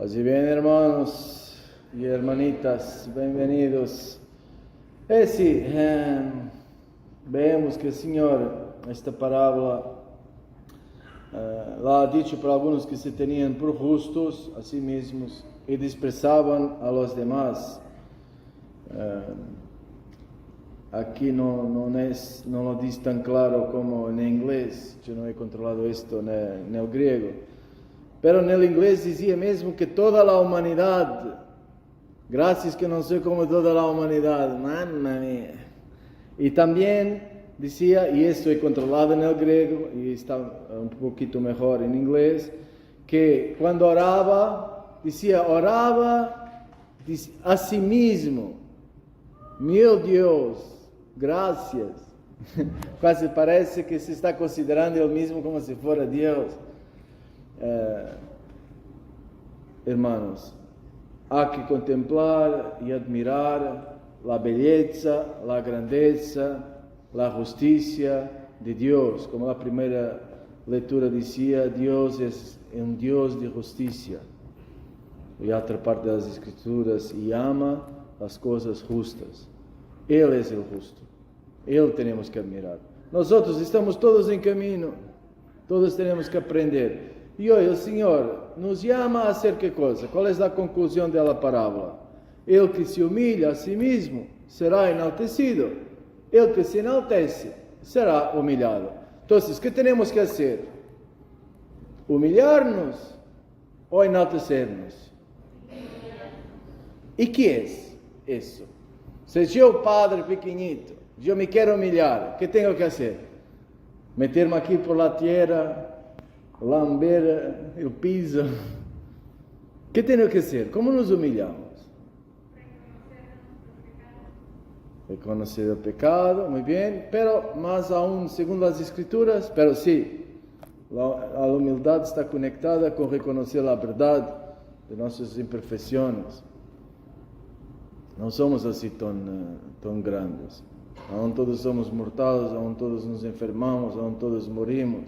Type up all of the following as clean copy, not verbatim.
Así bien, hermanos y hermanitas, bienvenidos. Sí, vemos que el Señor, esta parábola, la ha dicho para algunos que se tenían por justos a sí mismos y desprezaban a los demás. Aquí no lo dice tan claro como en inglés. Yo no he controlado esto en el griego. Pero en el inglés decía mismo que toda la humanidad, gracias que no soy como toda la humanidad, mamma mía. Y también decía, y esto he controlado en el griego, y está un poquito mejor en inglés, que cuando oraba, decía, oraba a sí mismo. Mi Dios, gracias. Casi parece que se está considerando él mismo como si fuera Dios. Hermanos, hay que contemplar y admirar la belleza, la grandeza, la justicia de Dios. Como la primera lectura decía, Dios es un Dios de justicia. Y otra parte de las Escrituras, y ama las cosas justas. Él es el justo. Él tenemos que admirar. Nosotros estamos todos en camino. Todos tenemos que aprender. Y hoy el Señor nos llama a hacer ¿qué cosa? ¿Cuál es la conclusión de la parábola? El que se humilla a sí mismo será enaltecido. El que se enaltece será humillado. Entonces, ¿qué tenemos que hacer? ¿Humillarnos o enaltecernos? ¿Y qué es eso? Si yo, padre pequeñito, yo me quiero humillar, ¿qué tengo que hacer? ¿Meterme aquí por la tierra? Lamber el piso. ¿Qué tengo que hacer? ¿Cómo nos humillamos? Reconocer el pecado, muy bien, pero más aún, según las Escrituras, pero sí, la humildad está conectada con reconocer la verdad de nuestras imperfecciones. No somos así tan grandes. Aún todos somos mortales, aún todos nos enfermamos, aún todos morimos.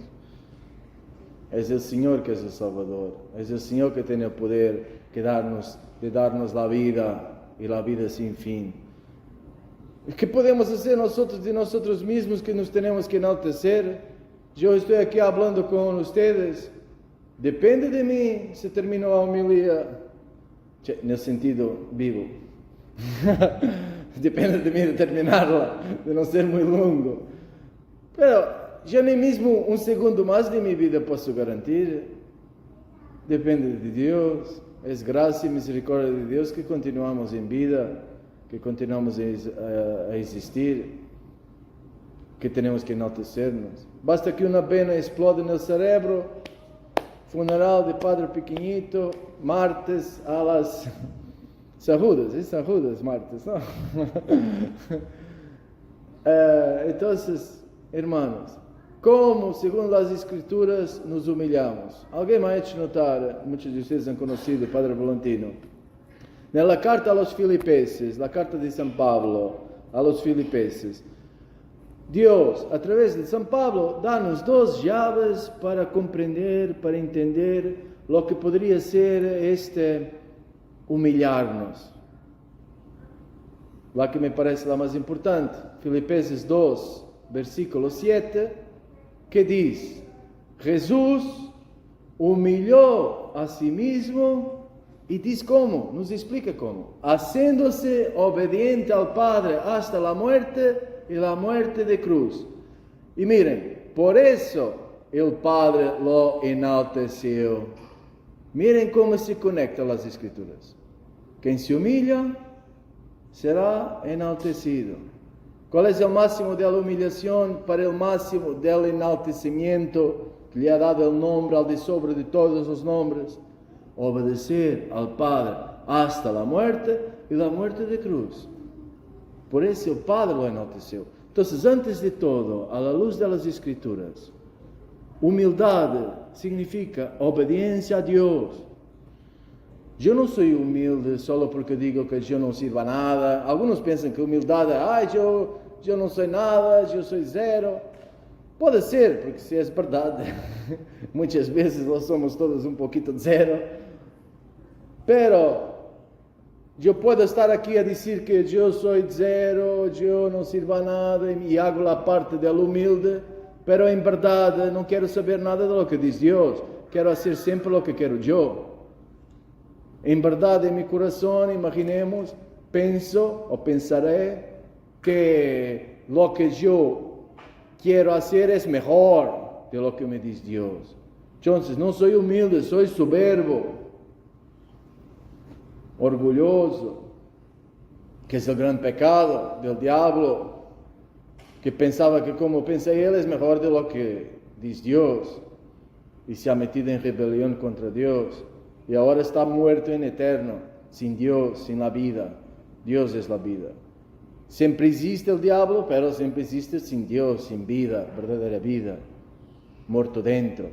Es el Señor que es el Salvador. Es el Señor que tiene el poder de darnos la vida y la vida sin fin. ¿Qué podemos hacer nosotros de nosotros mismos que nos tenemos que enaltecer? Yo estoy aquí hablando con ustedes. Depende de mí si termino la homilía. En el sentido vivo. Depende de mí de terminarla, de no ser muy largo. Pero yo ni mismo un segundo más de mi vida puedo garantir. Depende de Dios. Es gracia y misericordia de Dios que continuamos en vida, que continuamos a existir, que tenemos que enaltecernos. Basta que una vena explote en el cerebro, funeral de padre pequeñito, martes a las San Judas, martes, ¿no? Entonces, hermanos, ¿cómo, según las Escrituras, nos humilhamos? Alguém me ha hecho notar, muchos de ustedes han conocido el Padre Valentino, en la carta a los Filipenses, la carta de San Pablo a los Filipenses, Dios, a través de San Pablo, da-nos dos llaves para comprender, para entender lo que podría ser humillarnos. La que me parece la más importante, Filipenses 2, versículo 7, que dice, Jesús humilló a sí mismo y dice cómo, nos explica cómo, haciéndose obediente al Padre hasta la muerte y la muerte de cruz. Y miren, por eso el Padre lo enalteció. Miren cómo se conectan las Escrituras. Quien se humilla será enaltecido. ¿Cuál es el máximo de la humillación para el máximo del enaltecimiento que le ha dado el nombre al de sobre de todos los nombres? Obedecer al Padre hasta la muerte y la muerte de cruz. Por eso el Padre lo enalteció. Entonces, antes de todo, a la luz de las Escrituras, humildad significa obediencia a Dios. Yo no soy humilde solo porque digo que yo no sirvo a nada. Algunos piensan que humildad es, yo no soy nada, yo soy cero. Puede ser, porque si es verdad, muchas veces lo somos todos un poquito cero. Pero yo puedo estar aquí a decir que yo soy cero, yo no sirvo a nada y hago la parte del humilde, pero en verdad no quiero saber nada de lo que dice Dios. Quiero hacer siempre lo que quiero yo. En verdad, en mi corazón, imaginemos, pienso o pensaré que lo que yo quiero hacer es mejor de lo que me dice Dios. Entonces, no soy humilde, soy soberbo, orgulloso, que es el gran pecado del diablo, que pensaba que como piensa él es mejor de lo que dice Dios, y se ha metido en rebelión contra Dios, y ahora está muerto en eterno, sin Dios, sin la vida. Dios es la vida. Siempre existe el diablo, pero siempre existe sin Dios, sin vida, verdadera vida, muerto dentro,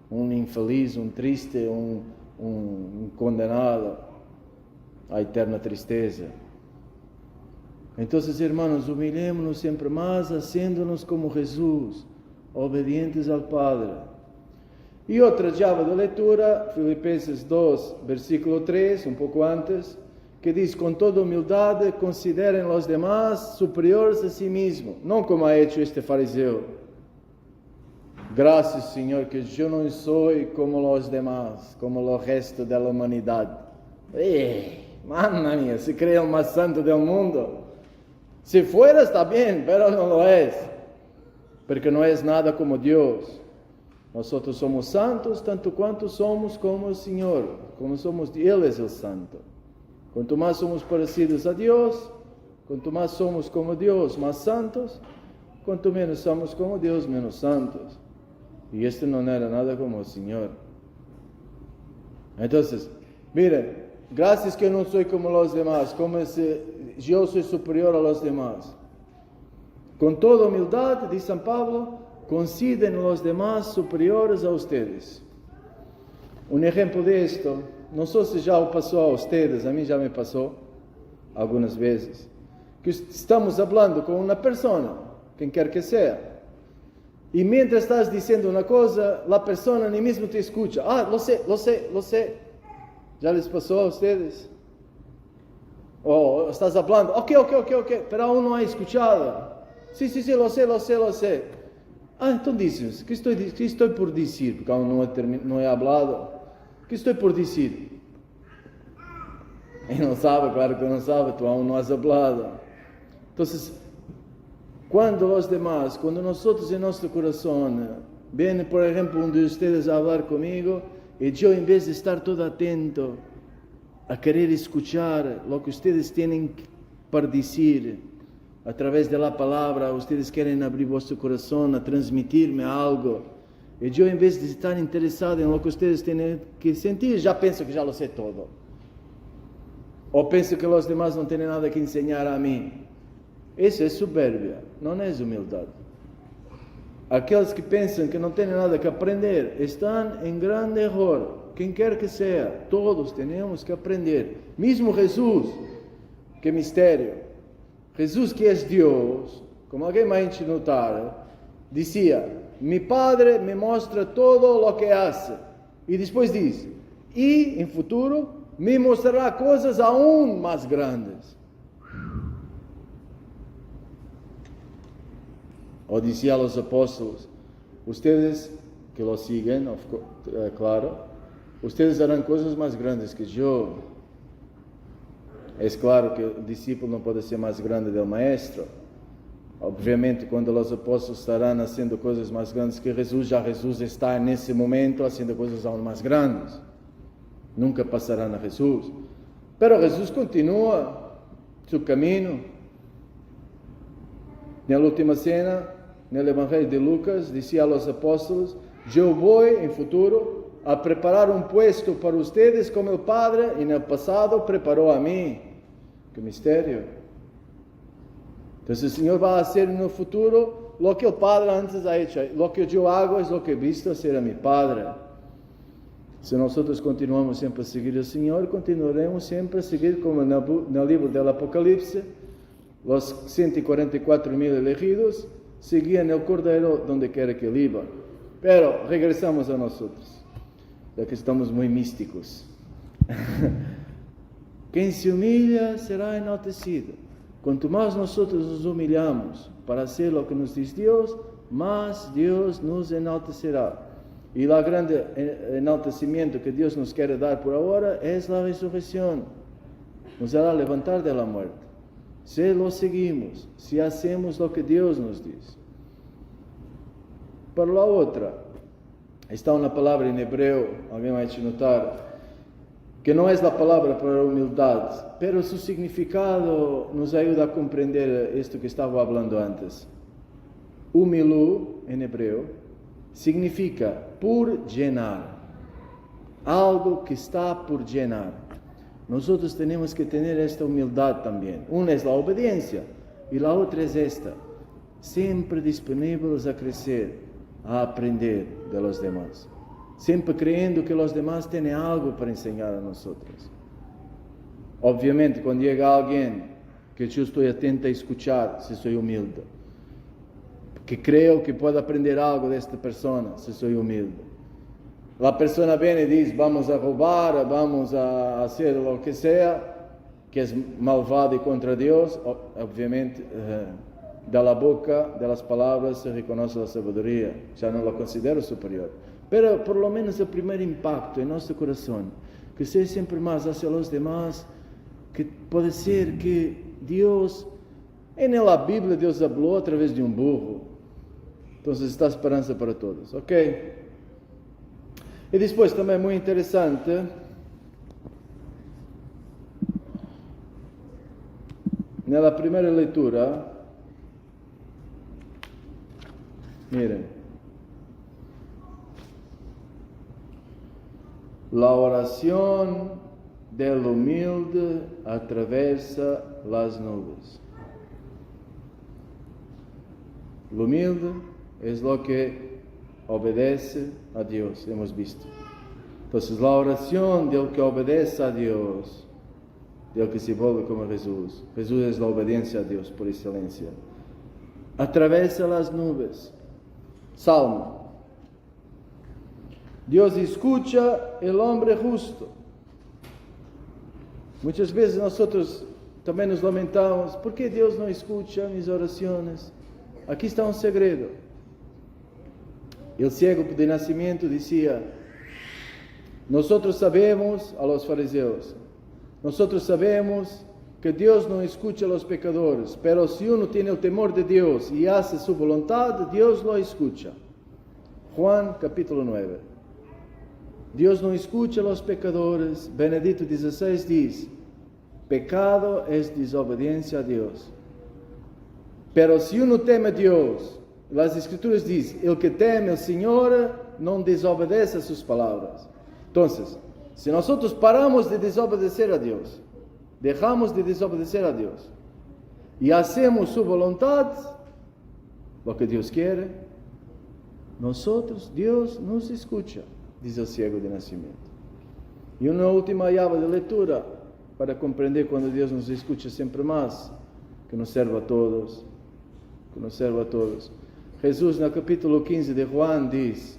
un infeliz, un triste, un condenado a eterna tristeza. Entonces, hermanos, humillémonos siempre más, haciéndonos como Jesús, obedientes al Padre. Y otra llave de lectura, Filipenses 2, versículo 3, un poco antes, que dice, con toda humildad, consideren los demás superiores a sí mismos, no como ha hecho este fariseo. Gracias, Señor, que yo no soy como los demás, como el resto de la humanidad. Mamma mía, se cree el más santo del mundo. Si fuera está bien, pero no lo es, porque no es nada como Dios. Nosotros somos santos tanto cuanto somos como el Señor, como somos, Él es el santo. Cuanto más somos parecidos a Dios, cuanto más somos como Dios, más santos, cuanto menos somos como Dios, menos santos. Y este no era nada como el Señor. Entonces, miren, gracias que no soy como los demás, como si yo soy superior a los demás. Con toda humildad, dice San Pablo, consideren los demás superiores a ustedes. Un ejemplo de esto, no sé si ya pasó a ustedes, a mí ya me pasó algunas veces, que estamos hablando con una persona, quien quer que sea, y mientras estás diciendo una cosa, la persona ni mismo te escucha. Lo sé. ¿Ya les pasó a ustedes? O estás hablando, ok, pero aún no ha escuchado. Sí, lo sé. Entonces dices, ¿qué estoy por decir? Porque aún no he hablado. ¿Qué estoy por decir? Y no sabe, claro que no sabe, tú aún no has hablado. Entonces, cuando nosotros en nuestro corazón, viene por ejemplo uno de ustedes a hablar conmigo, y yo en vez de estar todo atento a querer escuchar lo que ustedes tienen para decir, a través de la palabra, ustedes quieren abrir vuestro corazón a transmitirme algo, y yo en vez de estar interesado en lo que ustedes tienen que sentir, ya pienso que ya lo sé todo, o pienso que los demás no tienen nada que enseñar a mí. Eso es soberbia, no es humildad. Aquellos que piensan que no tienen nada que aprender, están en gran error. Quien quer que sea, todos tenemos que aprender. Mismo Jesús, qué misterio. Jesús que es Dios, como alguien me ha hecho notar, decía, mi Padre me muestra todo lo que hace. Y después dice, y en futuro me mostrará cosas aún más grandes. O decía a los apóstolos, ustedes que lo siguen, claro, ustedes harán cosas más grandes que yo. Es claro que el discípulo no puede ser más grande del maestro. Obviamente, cuando los apóstolos estarán haciendo cosas más grandes que Jesús, ya Jesús está en ese momento haciendo cosas aún más grandes. Nunca pasarán a Jesús. Pero Jesús continúa su camino. En la última cena, en el Evangelio de Lucas, decía a los apóstolos, yo voy en futuro a preparar un puesto para ustedes como el Padre en el pasado preparó a mí. ¡Qué misterio! Entonces el Señor va a hacer en el futuro lo que el Padre antes ha hecho. Lo que yo hago es lo que he visto hacer a mi Padre. Si nosotros continuamos siempre a seguir al Señor, continuaremos siempre a seguir como en el libro del Apocalipsis. Los 144,000 elegidos seguían el Cordero donde quiera que él iba. Pero regresamos a nosotros, ya que estamos muy místicos. Quien se humilla será enaltecido. Cuanto más nosotros nos humillamos para hacer lo que nos dice Dios, más Dios nos enaltecerá. Y el grande enaltecimiento que Dios nos quiere dar por ahora es la resurrección. Nos hará levantar de la muerte. Si lo seguimos, si hacemos lo que Dios nos dice. Por la otra, está una palabra en hebreo, alguien me ha hecho notar, que no es la palabra para humildad, pero su significado nos ayuda a comprender esto que estaba hablando antes. Humilú, en hebreo, significa por llenar, algo que está por llenar. Nosotros tenemos que tener esta humildad también. Una es la obediencia y la otra es esta, siempre disponibles a crecer, a aprender de los demás. Siempre creyendo que los demás tienen algo para enseñar a nosotros. Obviamente, cuando llega alguien que yo estoy atento a escuchar, si soy humilde, que creo que puedo aprender algo de esta persona, si soy humilde. La persona viene y dice, vamos a robar, vamos a hacer lo que sea, que es malvado y contra Dios, obviamente, de la boca, de las palabras, se reconoce la sabiduría, ya no lo considero superior. Pero por lo menos el primer impacto en nuestro corazón, que sea siempre más hacia los demás, que puede ser que Dios, en la Biblia Dios habló a través de un burro. Entonces está esperanza para todos, ¿ok? Y después también muy interesante, en la primera lectura, miren, la oración del humilde atraviesa las nubes. El humilde es lo que obedece a Dios, hemos visto. Entonces la oración del que obedece a Dios, del que se vuelve como Jesús. Jesús es la obediencia a Dios por excelencia. Atraviesa las nubes. Salmo. Dios escucha el hombre justo. Muchas veces nosotros también nos lamentamos, ¿por qué Dios no escucha mis oraciones? Aquí está un segredo. El ciego de nacimiento decía, nosotros sabemos, a los fariseos, nosotros sabemos que Dios no escucha a los pecadores, pero si uno tiene el temor de Dios y hace su voluntad, Dios lo escucha. Juan capítulo 9. Dios no escucha a los pecadores. Benedicto XVI dice, pecado es desobediencia a Dios. Pero si uno teme a Dios, las Escrituras dicen, el que teme al Señor no desobedece a sus palabras. Entonces, si nosotros paramos de desobedecer a Dios, dejamos de desobedecer a Dios y hacemos su voluntad, lo que Dios quiere, nosotros, Dios nos escucha, dice el ciego de nacimiento. Y una última llave de lectura para comprender cuando Dios nos escucha siempre más, que nos serva a todos, que nos serva a todos. Jesús en el capítulo 15 de Juan dice,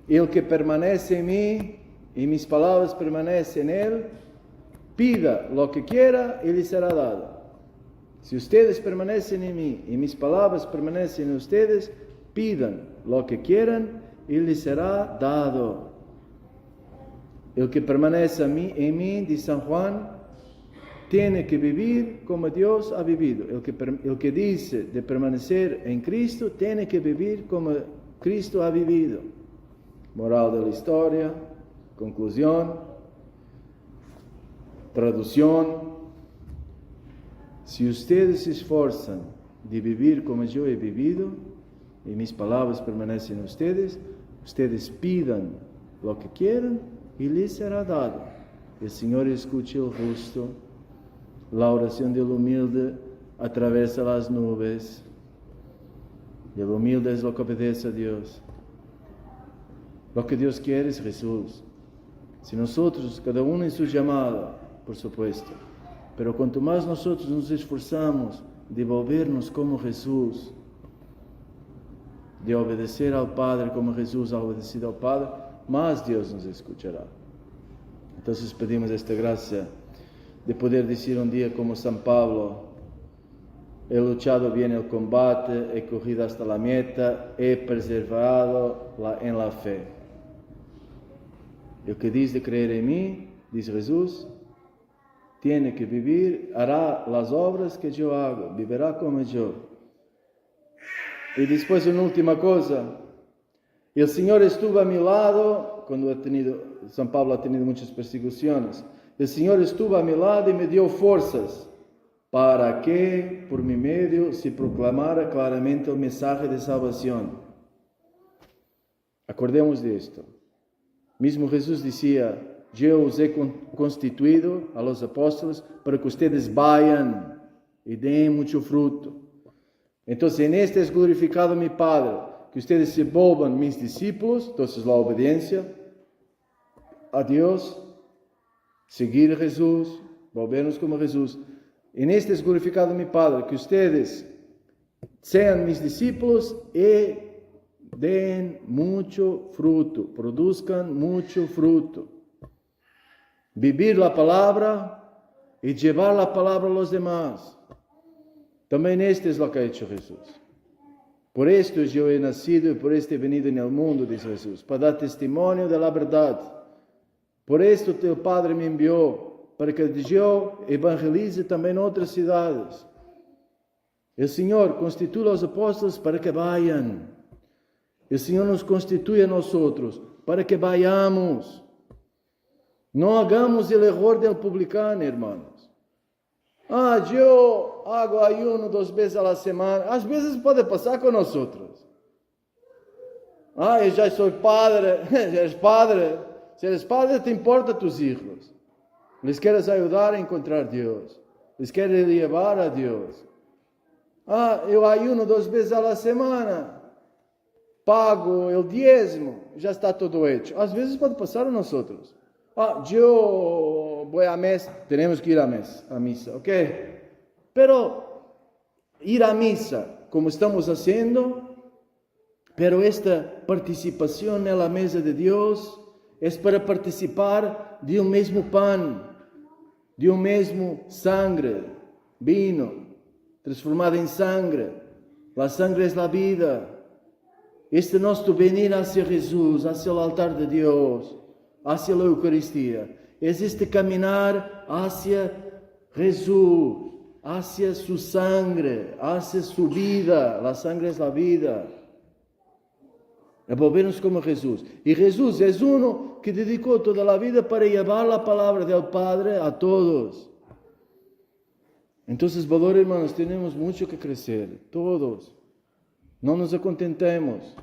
el que permanece en mí y mis palabras permanecen en él, pida lo que quiera y le será dado. Si ustedes permanecen en mí y mis palabras permanecen en ustedes, pidan lo que quieran y les será dado. El que permanece en mí, dice San Juan, tiene que vivir como Dios ha vivido. El que dice de permanecer en Cristo, tiene que vivir como Cristo ha vivido. Moral de la historia, conclusión, traducción. Si ustedes se esfuerzan de vivir como yo he vivido, y mis palabras permanecen en ustedes, ustedes pidan lo que quieran y les será dado. El Señor escucha el justo, la oración del humilde atraviesa las nubes, y el humilde es lo que obedece a Dios. Lo que Dios quiere es Jesús. Si nosotros, cada uno en su llamada, por supuesto, pero cuanto más nosotros nos esforzamos de volvernos como Jesús, de obedecer al Padre como Jesús ha obedecido al Padre, más Dios nos escuchará. Entonces pedimos esta gracia de poder decir un día como San Pablo: he luchado bien el combate, he corrido hasta la meta, he perseverado en la fe. El que dice creer en mí, dice Jesús, tiene que vivir, hará las obras que yo hago, vivirá como yo. Y después una última cosa: el Señor estuvo a mi lado cuando San Pablo ha tenido muchas persecuciones. El Señor estuvo a mi lado y me dio fuerzas para que por mi medio se proclamara claramente el mensaje de salvación. Acordemos de esto. Mismo Jesús decía: yo os he constituido a los apóstoles para que ustedes vayan y den mucho fruto. Entonces, en este es glorificado mi Padre, que ustedes se vuelvan mis discípulos. Entonces, la obediencia a Dios, seguir a Jesús, volvernos como Jesús. En este es glorificado mi Padre, que ustedes sean mis discípulos y den mucho fruto, produzcan mucho fruto. Vivir la palabra y llevar la palabra a los demás. También este es lo que ha hecho Jesús. Por esto yo he nacido y por esto he venido en el mundo, dice Jesús, para dar testimonio de la verdad. Por esto el Padre me envió, para que yo evangelice también otras ciudades. El Señor constituye a los apóstoles para que vayan. El Señor nos constituye a nosotros para que vayamos. No hagamos el error del publicano, hermanos. Yo hago ayuno 2 veces a la semana. A veces puede pasar con nosotros. Eu já sou padre. Já eres padre. Si eres padre, te importa tus hijos. Les quieres ayudar a encontrar Dios. Les quieres llevar a Dios. Eu ayuno 2 veces a la semana. Pago el diezmo. Ya está todo hecho. A veces puede pasar a nosotros. Yo voy a misa. Tenemos que ir a misa, ¿ok? Pero ir a misa, como estamos haciendo, pero esta participación en la mesa de Dios es para participar de un mismo pan, de un mismo sangre, vino, transformado en sangre. La sangre es la vida. Este nuestro venir hacia Jesús, hacia el altar de Dios, hacia la Eucaristía, es este caminar hacia Jesús, hacia su sangre, hacia su vida. La sangre es la vida. Es volvernos como Jesús. Y Jesús es uno que dedicó toda la vida para llevar la palabra del Padre a todos. Entonces, valor, hermanos, tenemos mucho que crecer, todos. No nos contentemos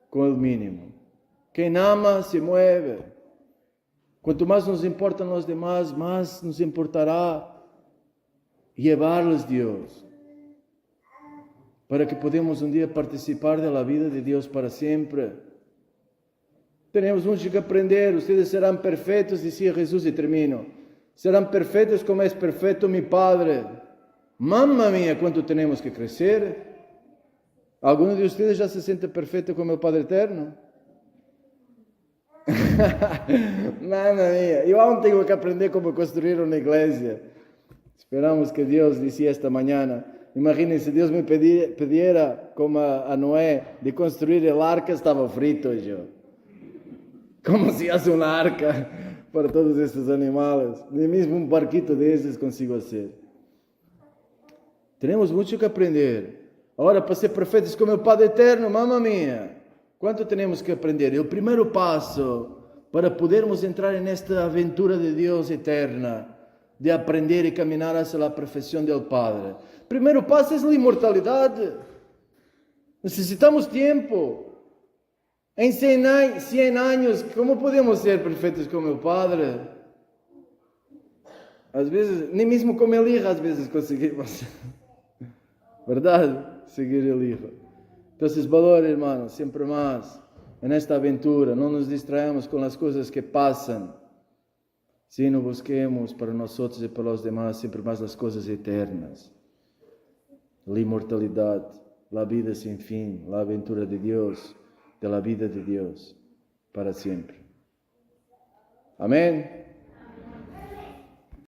con el mínimo. Quien ama se mueve. Cuanto más nos importan los demás, más nos importará llevarles Dios. Para que podamos un día participar de la vida de Dios para siempre. Tenemos mucho que aprender. Ustedes serán perfectos, decía Jesús, y termino. Serán perfectos como es perfecto mi Padre. Mamma mía, cuánto tenemos que crecer. ¿Alguno de ustedes ya se siente perfecto como el Padre Eterno? Mamma mía, yo aún tengo que aprender cómo construir una iglesia. Esperamos que Dios decía esta mañana. Imagínense, Dios me pidiera como a Noé de construir el arca, estaba frito yo. ¿Cómo se hace una arca para todos estos animales? Ni mismo un barquito de esos consigo hacer. Tenemos mucho que aprender. Ahora, para ser perfectos como el Padre Eterno, mamma mía, ¿cuánto tenemos que aprender? El primer paso para podermos entrar en esta aventura de Dios eterna, de aprender y caminar hacia la perfección del Padre. Primeiro passo é a imortalidade. Necessitamos tempo. Em 100 anos, como podemos ser perfeitos como o Padre? Às vezes, nem mesmo como el Hijo, às vezes conseguimos. ¿Verdad? Seguir el Hijo. Entonces, valor, hermanos, siempre más en esta aventura. No nos distraemos con las cosas que pasan, sino busquemos para nosotros y para los demás siempre más las cosas eternas. La inmortalidad, la vida sin fin, la aventura de Dios, de la vida de Dios para siempre. Amén.